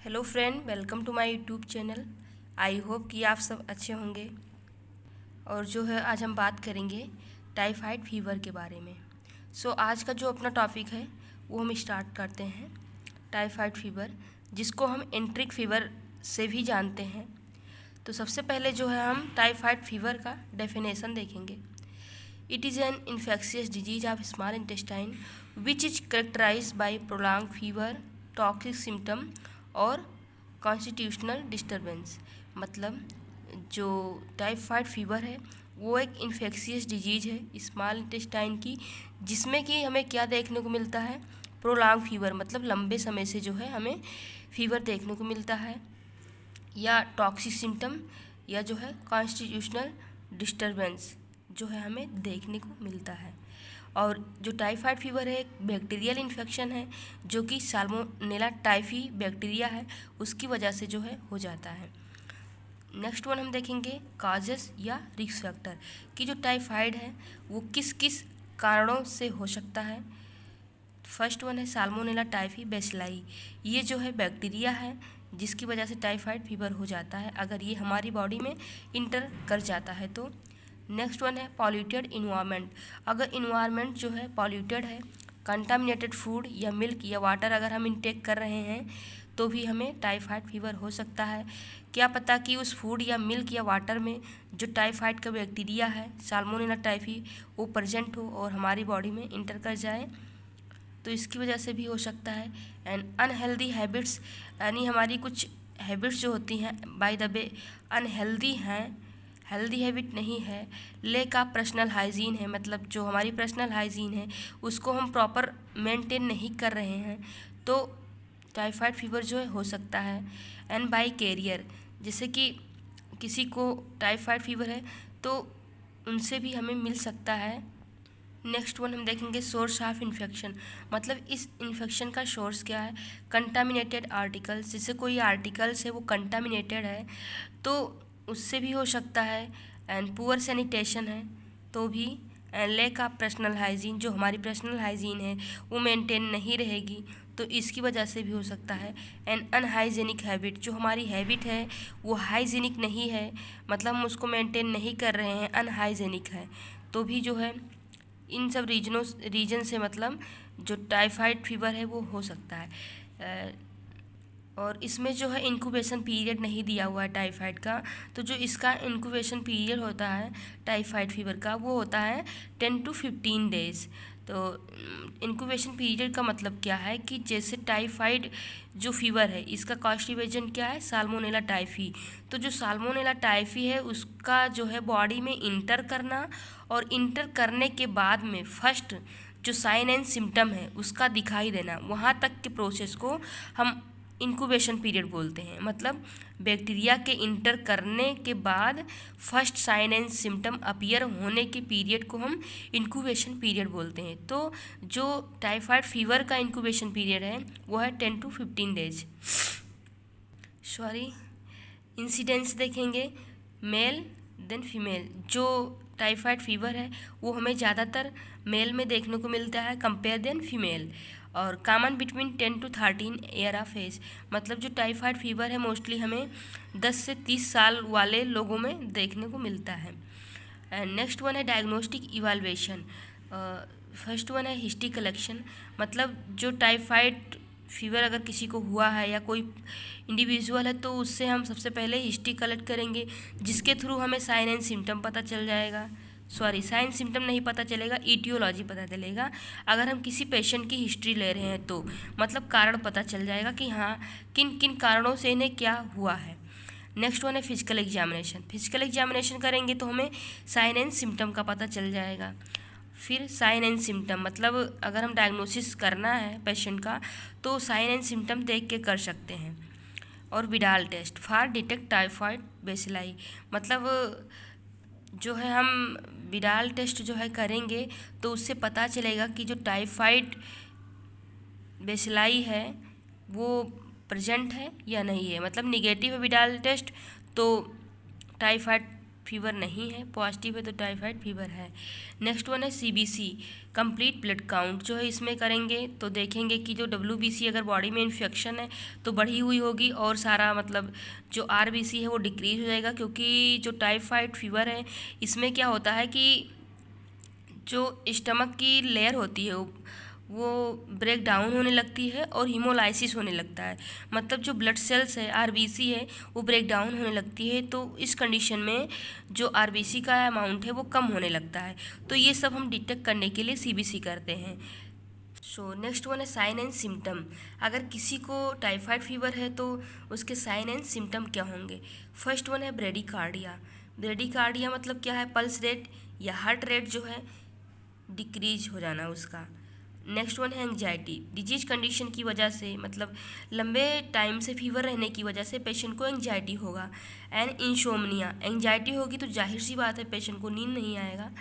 Hello friend, welcome to my YouTube channel. I hope कि आप सब अच्छे होंगे। और जो है आज हम बात करेंगे टाइफाइड फीवर के बारे में। आज का जो अपना टॉपिक है वो हम स्टार्ट करते हैं। टाइफाइड फीवर, जिसको हम एंट्रिक फीवर से भी जानते हैं। तो सबसे पहले जो है हम टाइफाइड फीवर का डेफिनेशन देखेंगे। It is an infectious disease of small intestine which is characterize by prolong fever, toxic symptom और कॉन्स्टिट्यूशनल डिस्टर्बेंस। मतलब जो टाइफाइड फीवर है वो एक इन्फेक्शियस डिजीज है स्मॉल इंटेस्टाइन की, जिसमें कि हमें क्या देखने को मिलता है, प्रोलॉन्ग फीवर, मतलब लंबे समय से जो है हमें फीवर देखने को मिलता है, या टॉक्सिक सिम्टम, या जो है कॉन्स्टिट्यूशनल डिस्टर्बेंस जो है हमें देखने को मिलता है। और जो टाइफाइड फीवर है एक बैक्टीरियल इन्फेक्शन है जो कि साल्मोनेला टाइफी बैक्टीरिया है, उसकी वजह से जो है हो जाता है। नेक्स्ट वन हम देखेंगे काजेस या रिस्क फैक्टर कि जो टाइफाइड है वो किस किस कारणों से हो सकता है। फर्स्ट वन है साल्मोनेला टाइफी बेसिलाई। ये जो है बैक्टीरिया है जिसकी वजह से टाइफाइड फीवर हो जाता है अगर ये हमारी बॉडी में इंटर कर जाता है तो। नेक्स्ट वन है पॉल्यूटेड इन्वायरमेंट। अगर इन्वायरमेंट जो है पॉल्यूटेड है, कंटामिनेटेड फूड या मिल्क या वाटर अगर हम इंटेक कर रहे हैं तो भी हमें टाइफाइड फीवर हो सकता है। क्या पता कि उस फूड या मिल्क या वाटर में जो टाइफाइड का बैक्टीरिया है साल्मोनेला टाइफी वो प्रेजेंट हो और हमारी बॉडी में इंटर कर जाए, तो इसकी वजह से भी हो सकता है। एंड अनहेल्दी हैबिट्स, यानी हमारी कुछ हैबिट्स जो होती हैं बाय द वे अनहेल्दी हैं, हेल्दी हैबिट नहीं है। लेक ऑफ पर्सनल हाइजीन है, मतलब जो हमारी पर्सनल हाइजीन है उसको हम प्रॉपर मेंटेन नहीं कर रहे हैं तो टाइफाइड फीवर जो है हो सकता है। एंड बाय कैरियर, जैसे कि किसी को टाइफाइड फीवर है तो उनसे भी हमें मिल सकता है। नेक्स्ट वन हम देखेंगे सोर्स ऑफ इन्फेक्शन, मतलब इस इन्फेक्शन का सोर्स क्या है। कंटामिनेटेड आर्टिकल्स, जैसे कोई आर्टिकल्स है वो कंटामिनेटेड है तो उससे भी हो सकता है। एंड पुअर सैनिटेशन है तो भी। And lack of personal hygiene, जो हमारी पर्सनल हाइजीन है वो मेंटेन नहीं रहेगी तो इसकी वजह से भी हो सकता है। एंड अनहाइजीनिक हैबिट, जो हमारी हैबिट है वो हाइजीनिक नहीं है, मतलब हम उसको मेंटेन नहीं कर रहे हैं, अनहाइजीनिक है, तो भी जो है इन सब रीजन से मतलब जो टाइफाइड फीवर है वो हो सकता है। और इसमें जो है इंक्यूबेशन पीरियड नहीं दिया हुआ है टाइफाइड का, तो जो इसका इंक्यूबेशन पीरियड होता है टाइफाइड फीवर का वो होता है 10 to 15 डेज़। तो इंक्यूबेशन पीरियड का मतलब क्या है कि जैसे टाइफाइड जो फीवर है इसका कॉन्स्टिपेशन क्या है, साल्मोनेला टाइफी। तो जो साल्मोनेला टाइफी है उसका जो है बॉडी में इंटर करना और इंटर करने के बाद में फर्स्ट जो साइन एंड सिम्टम है उसका दिखाई देना, वहाँ तक के प्रोसेस को हम इंक्यूबेशन पीरियड बोलते हैं। मतलब बैक्टीरिया के इंटर करने के बाद first sign and symptom appear होने के पीरियड को हम इंक्यूबेशन पीरियड बोलते हैं। तो जो टाइफाइड फीवर का इंक्यूबेशन पीरियड है वो है 10 to 15 डेज। इंसिडेंस देखेंगे मेल देन फीमेल। जो टाइफाइड फीवर है वो हमें ज़्यादातर मेल में देखने को मिलता है कंपेयर देन फीमेल। और common between 10 to 13 year of age, मतलब जो टाइफाइड फीवर है मोस्टली हमें 10 से 30 साल वाले लोगों में देखने को मिलता है। एंड नेक्स्ट वन है डायग्नोस्टिक इवाल्वेशन। फर्स्ट वन है हिस्ट्री कलेक्शन, मतलब जो टाइफाइड फीवर अगर किसी को हुआ है या कोई इंडिविजुअल है तो उससे हम सबसे पहले हिस्ट्री कलेक्ट करेंगे जिसके थ्रू हमें साइन एंड सिम्टम पता चल जाएगा। साइन सिम्टम नहीं पता चलेगा, ईटियोलॉजी पता चलेगा। अगर हम किसी पेशेंट की हिस्ट्री ले रहे हैं तो मतलब कारण पता चल जाएगा कि हाँ किन किन कारणों से इन्हें क्या हुआ है। नेक्स्ट वन है फिजिकल एग्जामिनेशन। फिजिकल एग्जामिनेशन करेंगे तो हमें साइन एंड सिम्टम का पता चल जाएगा। फिर साइन एंड सिम्टम, मतलब अगर हम डायग्नोसिस करना है पेशेंट का तो साइन एंड सिम्टम देख के कर सकते हैं। और Widal test for detect typhoid bacilli, मतलब जो है हम विडाल टेस्ट जो है करेंगे तो उससे पता चलेगा कि जो टाइफाइड बेसिलाई है वो प्रेजेंट है या नहीं है। मतलब निगेटिव है विडाल टेस्ट तो टाइफाइड फीवर नहीं है, पॉजिटिव है तो टाइफाइड फीवर है। नेक्स्ट वन है CBC, कंप्लीट ब्लड काउंट। जो है इसमें करेंगे तो देखेंगे कि जो WBC अगर बॉडी में इन्फेक्शन है तो बढ़ी हुई होगी, और सारा मतलब जो RBC है वो डिक्रीज हो जाएगा। क्योंकि जो टाइफाइड फीवर है इसमें क्या होता है कि जो स्टमक की लेयर होती है वो ब्रेक डाउन होने लगती है और हीमोलाइसिस होने लगता है। मतलब जो ब्लड सेल्स है RBC है वो ब्रेक डाउन होने लगती है, तो इस कंडीशन में जो RBC का अमाउंट है वो कम होने लगता है। तो ये सब हम डिटेक्ट करने के लिए CBC करते हैं। सो नेक्स्ट वन है साइन एंड सिम्टम। अगर किसी को टाइफाइड फीवर है तो उसके साइन एंड सिम्टम क्या होंगे। फर्स्ट वन है ब्रेडिकार्डिया। ब्रेडिकार्डिया मतलब क्या है, पल्स रेट या हार्ट रेट जो है डिक्रीज हो जाना उसका। नेक्स्ट वन है एंग्जाइटी। डिजीज कंडीशन की वजह से, मतलब लंबे टाइम से फीवर रहने की वजह से पेशेंट को एंग्जाइटी होगा। एंड इंसोम्निया, एंग्जाइटी होगी तो जाहिर सी बात है पेशेंट को नींद नहीं आएगा।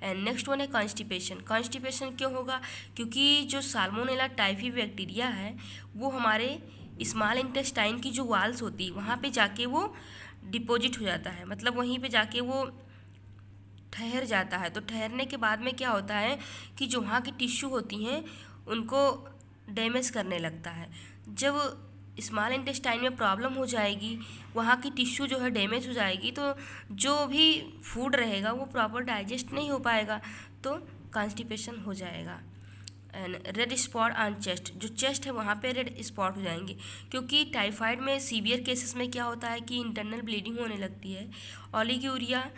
एंड नेक्स्ट वन है कॉन्स्टिपेशन। कॉन्स्टिपेशन क्यों होगा, क्योंकि जो साल्मोनेला टाइफी बैक्टीरिया है वो हमारे स्मॉल इंटेस्टाइन की जो वाल्स होती है वहाँ पे जाके वो डिपॉजिट हो जाता है, मतलब वहीं पे जाके वो ठहर जाता है। तो ठहरने के बाद में क्या होता है कि जो वहाँ की टिश्यू होती हैं उनको डैमेज करने लगता है। जब स्मॉल इंटेस्टाइन में प्रॉब्लम हो जाएगी, वहाँ की टिश्यू जो है डैमेज हो जाएगी, तो जो भी फूड रहेगा वो प्रॉपर डाइजेस्ट नहीं हो पाएगा, तो कॉन्स्टिपेशन हो जाएगा। And red spot on chest, जो चेस्ट है वहाँ पे रेड स्पॉट हो जाएंगे। क्योंकि टाइफाइड में सीवियर केसेस में क्या होता है कि इंटरनल ब्लीडिंग होने लगती है। ओलिगोरिया,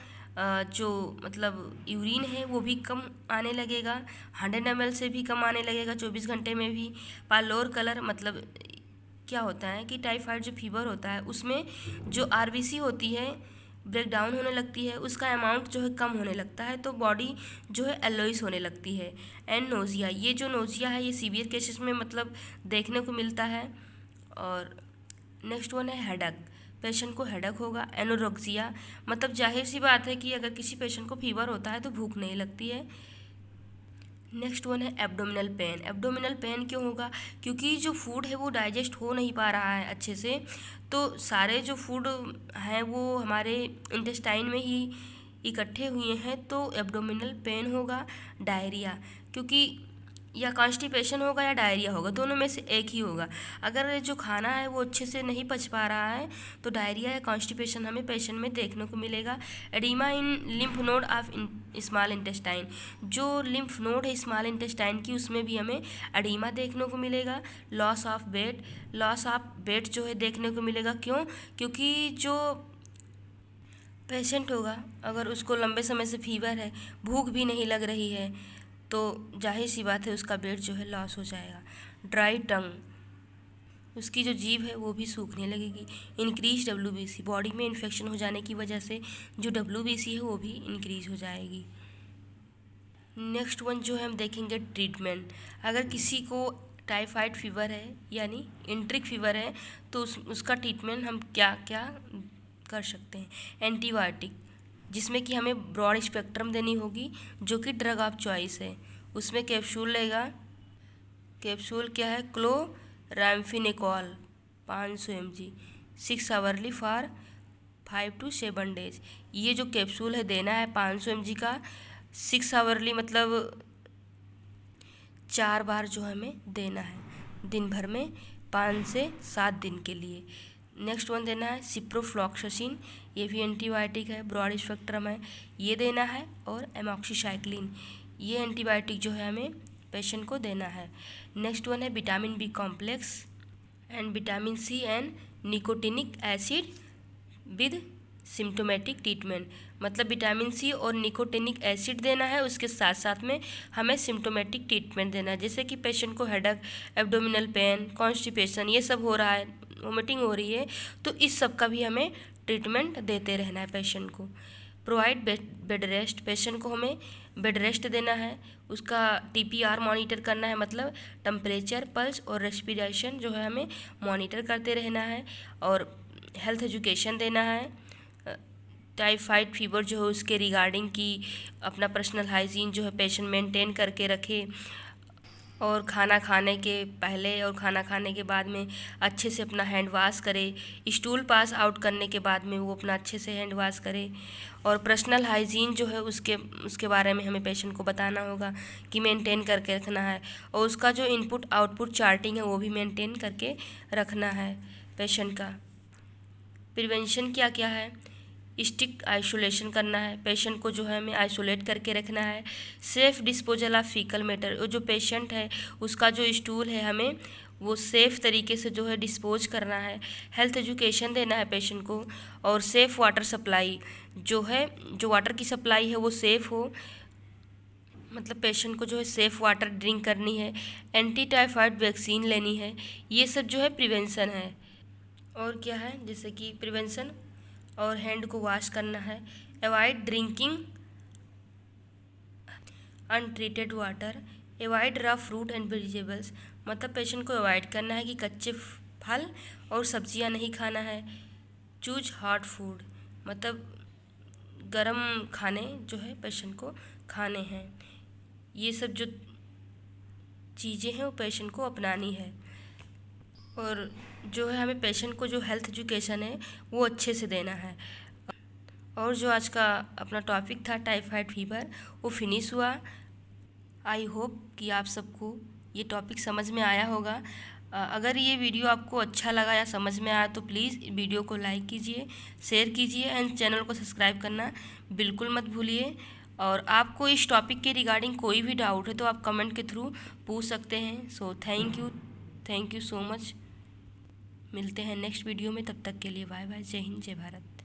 जो मतलब यूरिन है वो भी कम आने लगेगा, 100 ml से भी कम आने लगेगा 24 घंटे में भी। पालोर कलर, मतलब क्या होता है कि टाइफाइड जो फीवर होता है उसमें जो RBC होती है ब्रेक डाउन होने लगती है, उसका अमाउंट जो है कम होने लगता है, तो बॉडी जो है एलोइस होने लगती है। एंड नोजिया, ये जो नोजिया है ये सीवियर केसेस में मतलब देखने को मिलता है। और नेक्स्ट वन है हेडक, पेशेंट को हेडक होगा। एनोरेक्सिया, मतलब जाहिर सी बात है कि अगर किसी पेशेंट को फीवर होता है तो भूख नहीं लगती है। नेक्स्ट वन है एब्डोमिनल पेन। एब्डोमिनल पेन क्यों होगा, क्योंकि जो फूड है वो डाइजेस्ट हो नहीं पा रहा है अच्छे से, तो सारे जो फूड हैं वो हमारे इंटेस्टाइन में ही इकट्ठे हुए हैं, तो एब्डोमिनल पेन होगा। डायरिया, क्योंकि या कॉन्स्टिपेशन होगा या डायरिया होगा, दोनों में से एक ही होगा। अगर जो खाना है वो अच्छे से नहीं पच पा रहा है तो डायरिया या कॉन्स्टिपेशन हमें पेशेंट में देखने को मिलेगा। Edema in lymph node of small intestine, जो लिम्फ नोड है स्मॉल इंटेस्टाइन की उसमें भी हमें एडिमा देखने को मिलेगा। Loss of weight, loss of weight जो है देखने को मिलेगा। क्यों, क्योंकि जो पेशेंट होगा अगर उसको लंबे समय से फीवर है, भूख भी नहीं लग रही है, तो जाहिर सी बात है उसका वेट जो है लॉस हो जाएगा। ड्राई टंग, उसकी जो जीभ है वो भी सूखने लगेगी। इंक्रीज WBC, बॉडी में इन्फेक्शन हो जाने की वजह से जो WBC है वो भी इंक्रीज हो जाएगी। नेक्स्ट वन जो है हम देखेंगे ट्रीटमेंट। अगर किसी को टाइफाइड फीवर है यानी एंट्रिक फीवर है तो उसका ट्रीटमेंट हम क्या क्या कर सकते हैं। एंटीबायोटिक, जिसमें कि हमें ब्रॉड स्पेक्ट्रम देनी होगी, जो कि ड्रग ऑफ चॉइस है। उसमें कैप्सूल लेगा, कैप्सूल क्या है, chloramphenicol 500 mg 6 hourly for 5 to 7 days। ये जो कैप्सूल है देना है 500 mg का 6 आवरली, मतलब 4 बार जो हमें देना है दिन भर में 5 से 7 दिन के लिए। नेक्स्ट वन देना है सिप्रोफ्लॉक्सासिन, ये भी एंटीबायोटिक है, ब्रॉड स्पेक्ट्रम है, ये देना है। और एमॉक्सिसाइक्लिन, ये एंटीबायोटिक जो है हमें पेशेंट को देना है। नेक्स्ट वन है vitamin B complex and vitamin C and nicotinic acid with symptomatic treatment, मतलब विटामिन सी और निकोटिनिक एसिड देना है, उसके साथ साथ में हमें सिम्टोमेटिक ट्रीटमेंट देना है। जैसे कि पेशेंट को हेडक, एब्डोमिनल पेन, कॉन्स्टिपेशन ये सब हो रहा है, वोमिटिंग हो रही है, तो इस सब का भी हमें ट्रीटमेंट देते रहना है पेशेंट को। प्रोवाइड बेड रेस्ट, पेशेंट को हमें बेड रेस्ट देना है, उसका TPR मॉनिटर करना है, मतलब टेम्परेचर, पल्स और रेस्पिरेशन जो है हमें मॉनिटर करते रहना है। और हेल्थ एजुकेशन देना है, टाइफाइड फीवर जो है उसके रिगार्डिंग की अपना पर्सनल हाइजीन जो है पेशेंट मेंटेन करके रखे। और खाना खाने के पहले और खाना खाने के बाद में अच्छे से अपना हैंड वॉश करे। स्टूल पास आउट करने के बाद में वो अपना अच्छे से हैंड वॉश करे। और पर्सनल हाइजीन जो है उसके बारे में हमें पेशेंट को बताना होगा कि मेंटेन करके रखना है। और उसका जो इनपुट आउटपुट चार्टिंग है वो भी मेंटेन करके रखना है पेशेंट का। प्रिवेंशन क्या क्या है? स्टिक आइसोलेशन करना है, पेशेंट को जो है हमें आइसोलेट करके रखना है। Safe disposal of faecal matter, वो जो पेशेंट है उसका जो स्टूल है हमें वो सेफ़ तरीके से जो है डिस्पोज करना है। हेल्थ एजुकेशन देना है पेशेंट को। और सेफ़ वाटर सप्लाई जो है, जो वाटर की सप्लाई है वो सेफ़ हो, मतलब पेशेंट को जो है सेफ़ वाटर ड्रिंक करनी है। एंटी टाइफाइड वैक्सीन लेनी है। ये सब जो है प्रिवेंशन है। और क्या है, जैसे कि प्रिवेंशन और हैंड को वॉश करना है। Avoid drinking untreated water. Avoid rough fruit and vegetables, मतलब पेशेंट को अवॉइड करना है कि कच्चे फल और सब्जियां नहीं खाना है। चूज हॉट फूड, मतलब गरम खाने जो है पेशेंट को खाने हैं। ये सब जो चीज़ें हैं वो पेशेंट को अपनानी है। और जो है हमें पेशेंट को जो हेल्थ एजुकेशन है वो अच्छे से देना है। और जो आज का अपना टॉपिक था टाइफाइड फीवर वो फिनिश हुआ। आई होप कि आप सबको ये टॉपिक समझ में आया होगा। अगर ये वीडियो आपको अच्छा लगा या समझ में आया तो प्लीज़ वीडियो को लाइक कीजिए, शेयर कीजिए एंड चैनल को सब्सक्राइब करना बिल्कुल मत भूलिए। और आपको इस टॉपिक के रिगार्डिंग कोई भी डाउट है तो आप कमेंट के थ्रू पूछ सकते हैं। So thank you so much. मिलते हैं नेक्स्ट वीडियो में, तब तक के लिए बाय बाय। जय हिंद, जय भारत।